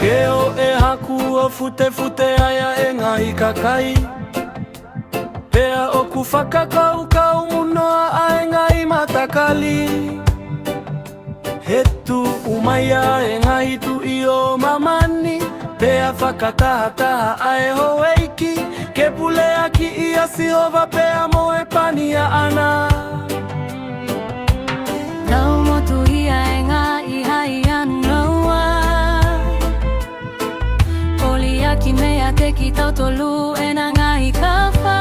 Keo e haku o fute fute aia e ngai kakai. Pea o ku whakakau kau munoa a e ngai matakali. Hetu umaia e ngai tu i o mamani. Pea whakatahataha a e hoeiki. Ke pule aki i a sihova pea mo e pania ana. Nau motu ia e ngai hai anoa. Oli aki mea te ki tau tolu e na ngai ka wha.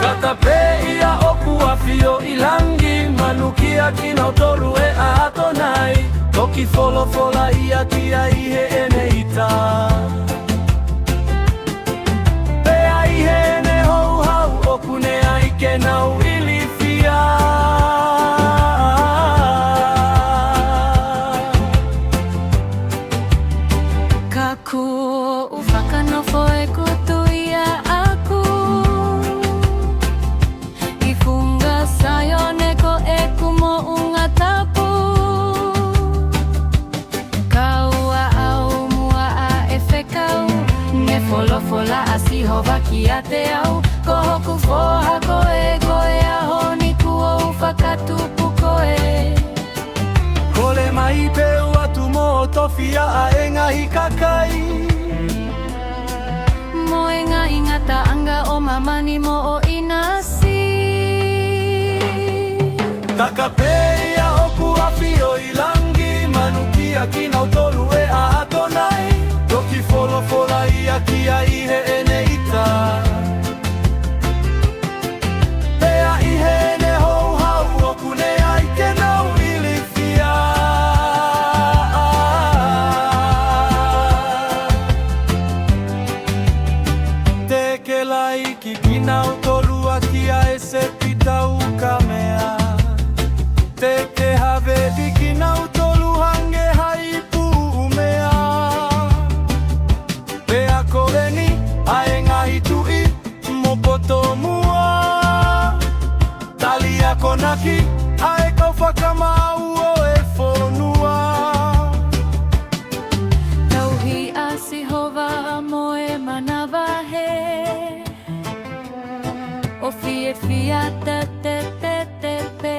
Kata pe ia oku a fio i langi. Manuki aki nau tolu e a ato nai. Toki folo fola ia ki a ihe e ne ita. Pea ihe e ne hou hau oku ne ai ke nau ili fia. Ka kuo u whakanofo e kutu ia aku. I funga sayo neko e kumo unga tapu. Kaua au mua a e whekau. Nge folo fola a sihova ki a te au. Ko hoku foha ko e koe a honi kuo u whakatupu koe. Kole mai peu atu mo tofia a e ngahi kakai. Mo e ngā ingata anga o mamani mo o inasi. Taka pe ia oku a fio i langi. Manuki aki nau tolu e a ato nai. Toki folo fola ia ki a ihe e ne ita. Pea ihe e ne hou hau oku ne ai ke nau ili fia. Te ke lai ki ki nau tolu a ki a e se pitau ka mea. Te ke have di ki nau tolu hange hai pu mea. Pea koleni a e ngahi tui mo poto mua. Tali a konaki a e kau whakamau o e whonua. Tauhi a sihova mo e manawa he. O fie fia te te te te pe.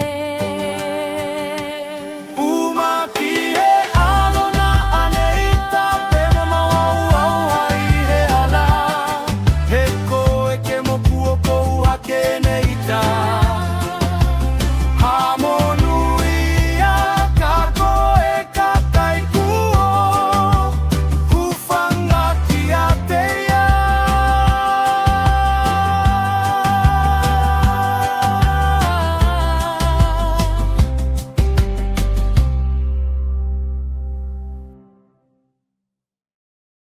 Umaki he alona aneita. Pena mawau au hai he ala. He koe ke moku o kou hake nei